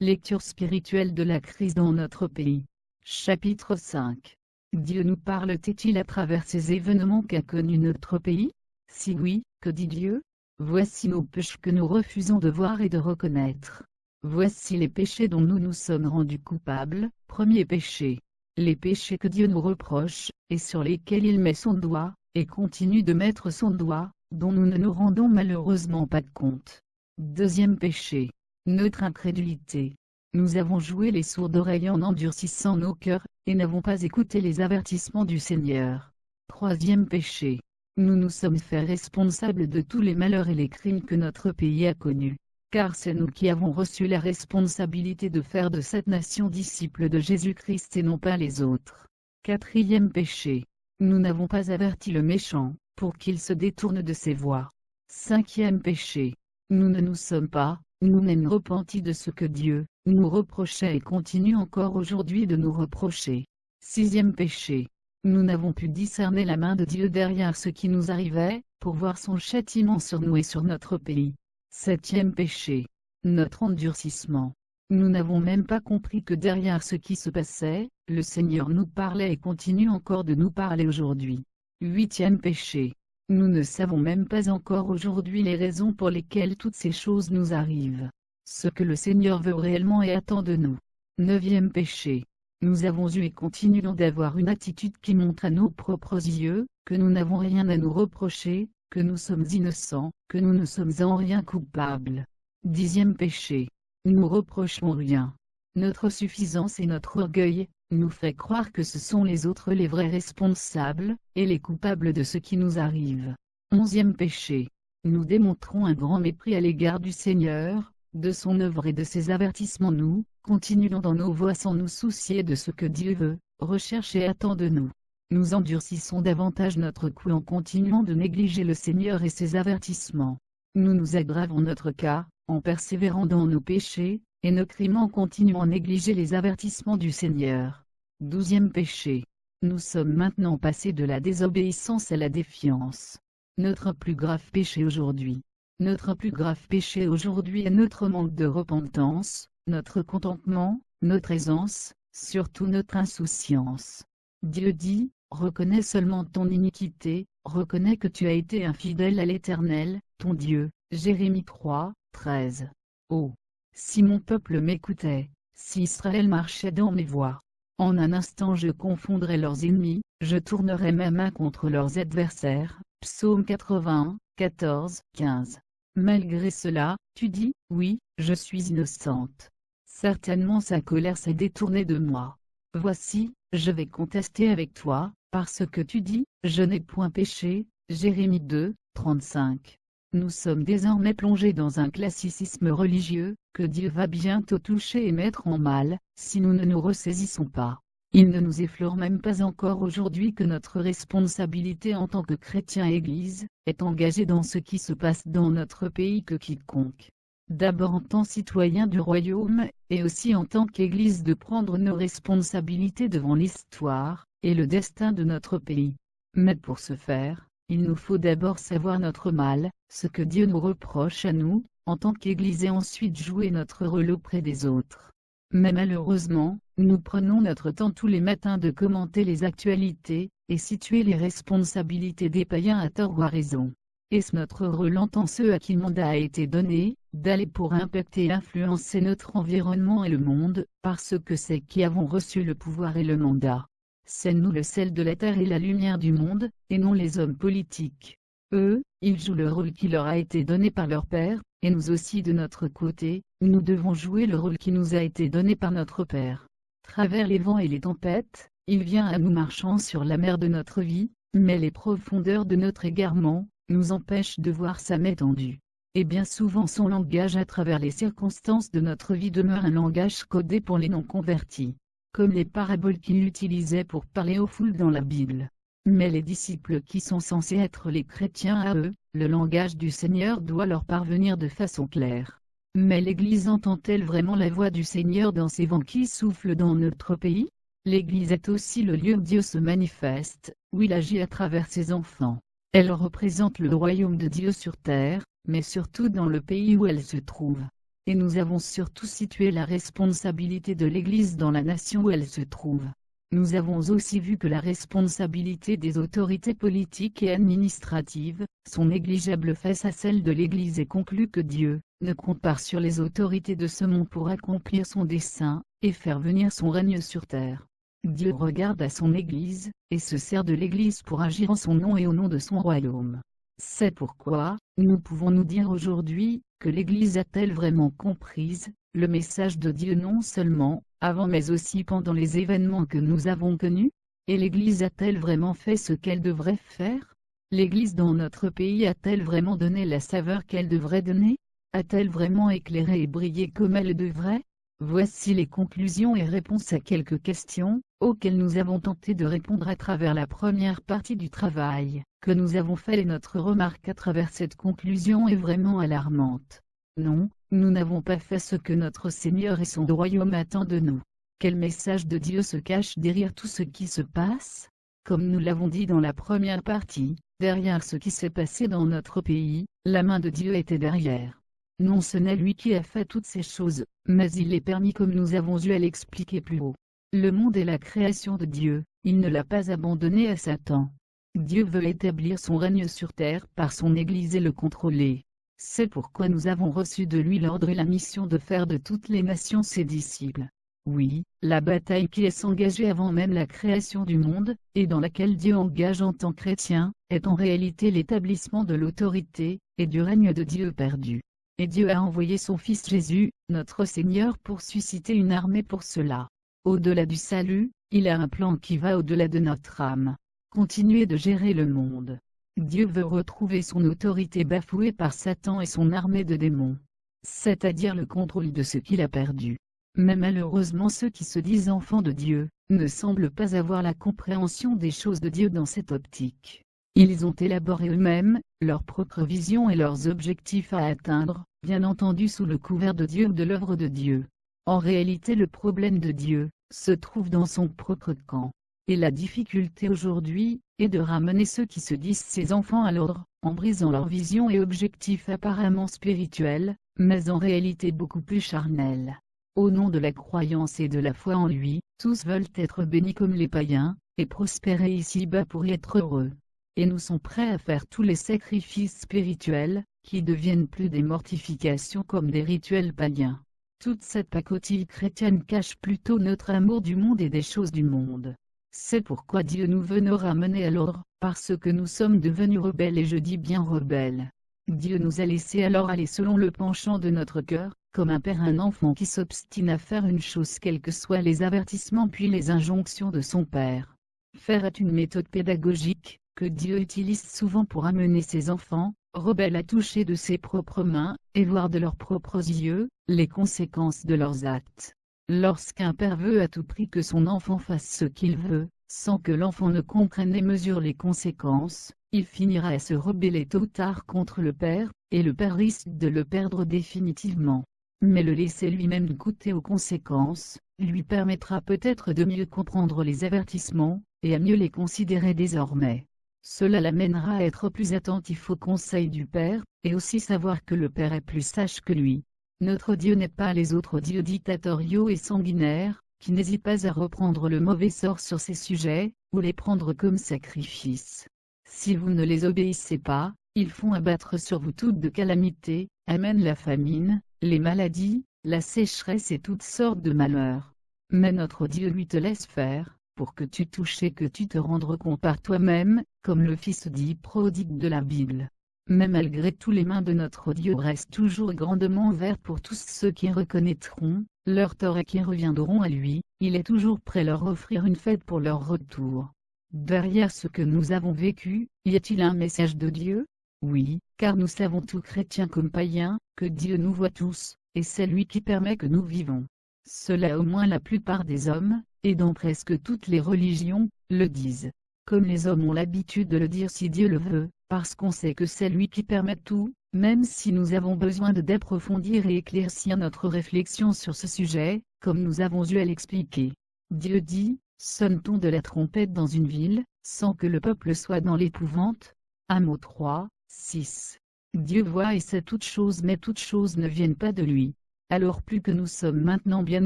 Lecture spirituelle de la crise dans notre pays. Chapitre 5. Dieu nous parle-t-il à travers ces événements qu'a connus notre pays? Si oui, que dit Dieu? Voici nos péchés que nous refusons de voir et de reconnaître. Voici les péchés dont nous nous sommes rendus coupables. Premier péché. Les péchés que Dieu nous reproche, et sur lesquels il met son doigt, et continue de mettre son doigt, dont nous ne nous rendons malheureusement pas compte. Deuxième péché. Notre incrédulité. Nous avons joué les sourdes oreilles en endurcissant nos cœurs, et n'avons pas écouté les avertissements du Seigneur. Troisième péché. Nous nous sommes faits responsables de tous les malheurs et les crimes que notre pays a connus. Car c'est nous qui avons reçu la responsabilité de faire de cette nation disciples de Jésus-Christ et non pas les autres. Quatrième péché. Nous n'avons pas averti le méchant, pour qu'il se détourne de ses voies. Cinquième péché. Nous ne nous sommes pas, nous-mêmes repentis de ce que Dieu nous reprochait et continue encore aujourd'hui de nous reprocher. Sixième péché. Nous n'avons pu discerner la main de Dieu derrière ce qui nous arrivait, pour voir son châtiment sur nous et sur notre pays. Septième péché. Notre endurcissement. Nous n'avons même pas compris que derrière ce qui se passait, le Seigneur nous parlait et continue encore de nous parler aujourd'hui. Huitième péché. Nous ne savons même pas encore aujourd'hui les raisons pour lesquelles toutes ces choses nous arrivent. Ce que le Seigneur veut réellement et attend de nous. Neuvième péché. Nous avons eu et continuons d'avoir une attitude qui montre à nos propres yeux, que nous n'avons rien à nous reprocher, que nous sommes innocents, que nous ne sommes en rien coupables. Dixième péché. Nous reprochons rien. Notre suffisance et notre orgueil nous fait croire que ce sont les autres les vrais responsables, et les coupables de ce qui nous arrive. Onzième péché. Nous démontrons un grand mépris à l'égard du Seigneur, de son œuvre et de ses avertissements. Nous continuons dans nos voies sans nous soucier de ce que Dieu veut, recherche et attend de nous. Nous endurcissons davantage notre cou en continuant de négliger le Seigneur et ses avertissements. Nous nous aggravons notre cas, en persévérant dans nos péchés, et nos crimes en continuant à négliger les avertissements du Seigneur. Douzième péché. Nous sommes maintenant passés de la désobéissance à la défiance. Notre plus grave péché aujourd'hui. Notre plus grave péché aujourd'hui est notre manque de repentance, notre contentement, notre aisance, surtout notre insouciance. Dieu dit, reconnais seulement ton iniquité, reconnais que tu as été infidèle à l'Éternel, ton Dieu. Jérémie 3, 13. Oh! Si mon peuple m'écoutait, si Israël marchait dans mes voies, en un instant je confondrais leurs ennemis, je tournerais ma main contre leurs adversaires. Psaume 81, 14, 15. Malgré cela, tu dis, oui, je suis innocente. Certainement sa colère s'est détournée de moi. Voici, je vais contester avec toi, parce que tu dis, je n'ai point péché. Jérémie 2, 35. Nous sommes désormais plongés dans un classicisme religieux, que Dieu va bientôt toucher et mettre en mal, si nous ne nous ressaisissons pas. Il ne nous effleure même pas encore aujourd'hui que notre responsabilité en tant que chrétien et Église, est engagée dans ce qui se passe dans notre pays que quiconque. D'abord en tant que citoyen du royaume, et aussi en tant qu'Église de prendre nos responsabilités devant l'histoire, et le destin de notre pays. Mais pour ce faire, il nous faut d'abord savoir notre mal, ce que Dieu nous reproche à nous, en tant qu'Église et ensuite jouer notre rôle auprès des autres. Mais malheureusement, nous prenons notre temps tous les matins de commenter les actualités, et situer les responsabilités des païens à tort ou à raison. Est-ce notre rôle en tant ceux à qui le mandat a été donné, d'aller pour impacter et influencer notre environnement et le monde, parce que c'est qui avons reçu le pouvoir et le mandat? C'est nous le sel de la terre et la lumière du monde, et non les hommes politiques. Eux, ils jouent le rôle qui leur a été donné par leur Père, et nous aussi de notre côté, nous devons jouer le rôle qui nous a été donné par notre Père. Travers les vents et les tempêtes, il vient à nous marchant sur la mer de notre vie, mais les profondeurs de notre égarement nous empêchent de voir sa main tendue. Et bien souvent son langage à travers les circonstances de notre vie demeure un langage codé pour les non-convertis, comme les paraboles qu'il utilisait pour parler aux foules dans la Bible. Mais les disciples qui sont censés être les chrétiens à eux, le langage du Seigneur doit leur parvenir de façon claire. Mais l'Église entend-elle vraiment la voix du Seigneur dans ces vents qui soufflent dans notre pays? L'Église est aussi le lieu où Dieu se manifeste, où il agit à travers ses enfants. Elle représente le royaume de Dieu sur terre, mais surtout dans le pays où elle se trouve. et nous avons surtout situé la responsabilité de l'Église dans la nation où elle se trouve. Nous avons aussi vu que la responsabilité des autorités politiques et administratives sont négligeables face à celle de l'Église et conclu que Dieu ne compte pas sur les autorités de ce monde pour accomplir son dessein et faire venir son règne sur terre. Dieu regarde à son Église et se sert de l'Église pour agir en son nom et au nom de son royaume. C'est pourquoi nous pouvons nous dire aujourd'hui que l'Église a-t-elle vraiment comprise le message de Dieu non seulement avant mais aussi pendant les événements que nous avons connus? Et l'Église a-t-elle vraiment fait ce qu'elle devrait faire? L'Église dans notre pays a-t-elle vraiment donné la saveur qu'elle devrait donner? A-t-elle vraiment éclairé et brillé comme elle devrait? Voici les conclusions et réponses à quelques questions auxquelles nous avons tenté de répondre à travers la première partie du travail que nous avons fait, et notre remarque à travers cette conclusion est vraiment alarmante. Non, nous n'avons pas fait ce que notre Seigneur et son royaume attendent de nous. Quel message de Dieu se cache derrière tout ce qui se passe? Comme nous l'avons dit dans la première partie, derrière ce qui s'est passé dans notre pays, la main de Dieu était derrière. Non, ce n'est lui qui a fait toutes ces choses, mais il les permis comme nous avons eu à l'expliquer plus haut. Le monde est la création de Dieu, il ne l'a pas abandonné à Satan. Dieu veut établir son règne sur terre par son Église et le contrôler. C'est pourquoi nous avons reçu de lui l'ordre et la mission de faire de toutes les nations ses disciples. Oui, la bataille qui est engagée avant même la création du monde, et dans laquelle Dieu engage en tant que chrétien, est en réalité l'établissement de l'autorité et du règne de Dieu perdu. Et Dieu a envoyé son Fils Jésus, notre Seigneur, pour susciter une armée pour cela. Au-delà du salut, il a un plan qui va au-delà de notre âme. Continuer de gérer le monde. Dieu veut retrouver son autorité bafouée par Satan et son armée de démons. C'est-à-dire le contrôle de ce qu'il a perdu. Mais malheureusement ceux qui se disent enfants de Dieu, ne semblent pas avoir la compréhension des choses de Dieu dans cette optique. Ils ont élaboré eux-mêmes leur propre vision et leurs objectifs à atteindre, bien entendu sous le couvert de Dieu ou de l'œuvre de Dieu. En réalité le problème de Dieu se trouve dans son propre camp. Et la difficulté aujourd'hui est de ramener ceux qui se disent ses enfants à l'ordre, en brisant leur vision et objectifs apparemment spirituels, mais en réalité beaucoup plus charnels. Au nom de la croyance et de la foi en lui, tous veulent être bénis comme les païens, et prospérer ici-bas pour y être heureux. Et nous sommes prêts à faire tous les sacrifices spirituels, qui deviennent plus des mortifications comme des rituels païens. Toute cette pacotille chrétienne cache plutôt notre amour du monde et des choses du monde. C'est pourquoi Dieu nous veut nous ramener à l'ordre, parce que nous sommes devenus rebelles, et je dis bien rebelles. Dieu nous a laissé alors aller selon le penchant de notre cœur, comme un père un enfant qui s'obstine à faire une chose quels que soient les avertissements puis les injonctions de son père. Faire est une méthode pédagogique, que Dieu utilise souvent pour amener ses enfants, rebelles, à toucher de ses propres mains, et voir de leurs propres yeux, les conséquences de leurs actes. Lorsqu'un père veut à tout prix que son enfant fasse ce qu'il veut, sans que l'enfant ne comprenne et mesure les conséquences, il finira à se rebeller tôt ou tard contre le père, et le père risque de le perdre définitivement. Mais le laisser lui-même goûter aux conséquences, lui permettra peut-être de mieux comprendre les avertissements, et à mieux les considérer désormais. Cela l'amènera à être plus attentif aux conseils du père, et aussi savoir que le père est plus sage que lui. Notre Dieu n'est pas les autres dieux dictatoriaux et sanguinaires, qui n'hésitent pas à reprendre le mauvais sort sur ces sujets, ou les prendre comme sacrifice. Si vous ne les obéissez pas, ils font abattre sur vous toutes de calamités, amènent la famine, les maladies, la sécheresse et toutes sortes de malheurs. Mais notre Dieu lui te laisse faire, pour que tu touches et que tu te rendes compte par toi-même, comme le Fils dit prodigue de la Bible. Mais malgré tout les mains de notre Dieu restent toujours grandement ouvertes pour tous ceux qui reconnaîtront leur tort et qui reviendront à lui, il est toujours prêt à leur offrir une fête pour leur retour. Derrière ce que nous avons vécu, y a-t-il un message de Dieu? Oui, car nous savons tous chrétiens comme païens, que Dieu nous voit tous, et c'est lui qui permet que nous vivons. Cela au moins la plupart des hommes, et dans presque toutes les religions, le disent. Comme les hommes ont l'habitude de le dire si Dieu le veut, parce qu'on sait que c'est lui qui permet tout, même si nous avons besoin d'approfondir et éclaircir notre réflexion sur ce sujet, comme nous avons eu à l'expliquer. Dieu dit, sonne-t-on de la trompette dans une ville, sans que le peuple soit dans l'épouvante? Amos 3, 6. Dieu voit et sait toutes choses, mais toutes choses ne viennent pas de lui. Alors plus que nous sommes maintenant bien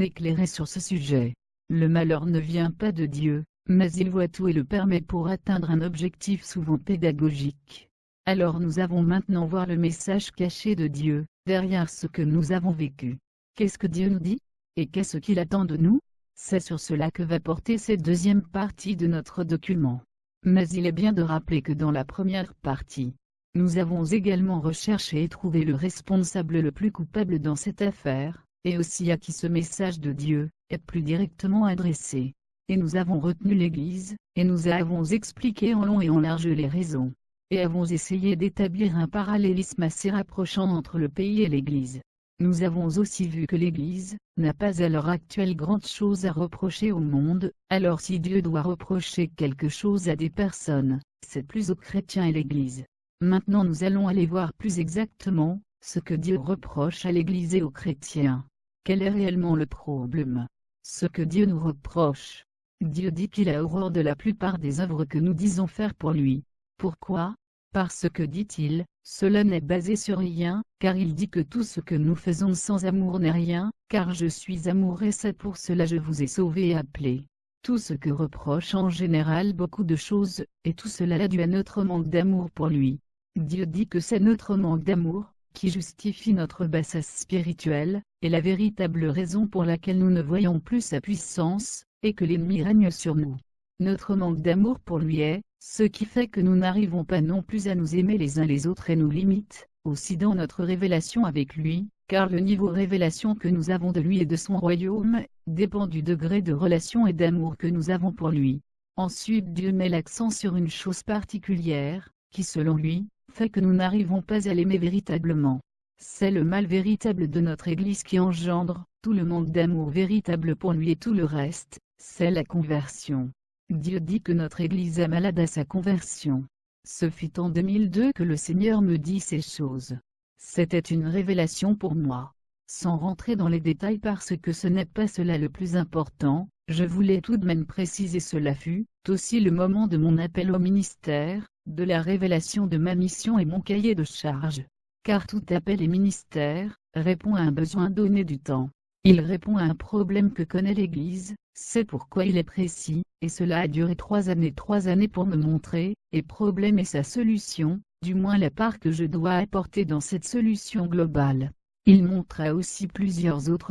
éclairés sur ce sujet, le malheur ne vient pas de Dieu, mais il voit tout et le permet pour atteindre un objectif souvent pédagogique. Alors nous avons maintenant voir le message caché de Dieu, derrière ce que nous avons vécu. Qu'est-ce que Dieu nous dit? Et qu'est-ce qu'il attend de nous? C'est sur cela que va porter cette deuxième partie de notre document. Mais il est bien de rappeler que dans la première partie, nous avons également recherché et trouvé le responsable le plus coupable dans cette affaire, et aussi à qui ce message de Dieu est plus directement adressé. Et nous avons retenu l'Église, et nous avons expliqué en long et en large les raisons, et avons essayé d'établir un parallélisme assez rapprochant entre le pays et l'Église. Nous avons aussi vu que l'Église n'a pas à l'heure actuelle grande chose à reprocher au monde, alors si Dieu doit reprocher quelque chose à des personnes, c'est plus aux chrétiens et l'Église. Maintenant nous allons aller voir plus exactement ce que Dieu reproche à l'Église et aux chrétiens. Quel est réellement le problème? Ce que Dieu nous reproche. Dieu dit qu'il a horreur de la plupart des œuvres que nous disons faire pour lui. Pourquoi? Parce que, dit-il, cela n'est basé sur rien, car il dit que tout ce que nous faisons sans amour n'est rien, car je suis amour et c'est pour cela je vous ai sauvé et appelé. Tout ce que reproche en général beaucoup de choses, et tout cela est dû à notre manque d'amour pour lui. Dieu dit que c'est notre manque d'amour qui justifie notre bassesse spirituelle, et la véritable raison pour laquelle nous ne voyons plus sa puissance, et que l'ennemi règne sur nous. Notre manque d'amour pour lui est ce qui fait que nous n'arrivons pas non plus à nous aimer les uns les autres et nous limite, aussi dans notre révélation avec lui, car le niveau révélation que nous avons de lui et de son royaume, dépend du degré de relation et d'amour que nous avons pour lui. Ensuite Dieu met l'accent sur une chose particulière, qui selon lui, fait que nous n'arrivons pas à l'aimer véritablement. C'est le mal véritable de notre Église qui engendre tout le manque d'amour véritable pour lui et tout le reste, c'est la conversion. Dieu dit que notre Église est malade à sa conversion. Ce fut en 2002 que le Seigneur me dit ces choses. C'était une révélation pour moi. Sans rentrer dans les détails parce que ce n'est pas cela le plus important, je voulais tout de même préciser cela fut aussi le moment de mon appel au ministère, de la révélation de ma mission et mon cahier de charges. Car tout appel et ministère répond à un besoin donné du temps. Il répond à un problème que connaît l'Église, c'est pourquoi il est précis, et cela a duré 3 années pour me montrer, et problème et sa solution, du moins la part que je dois apporter dans cette solution globale. Il montra aussi plusieurs autres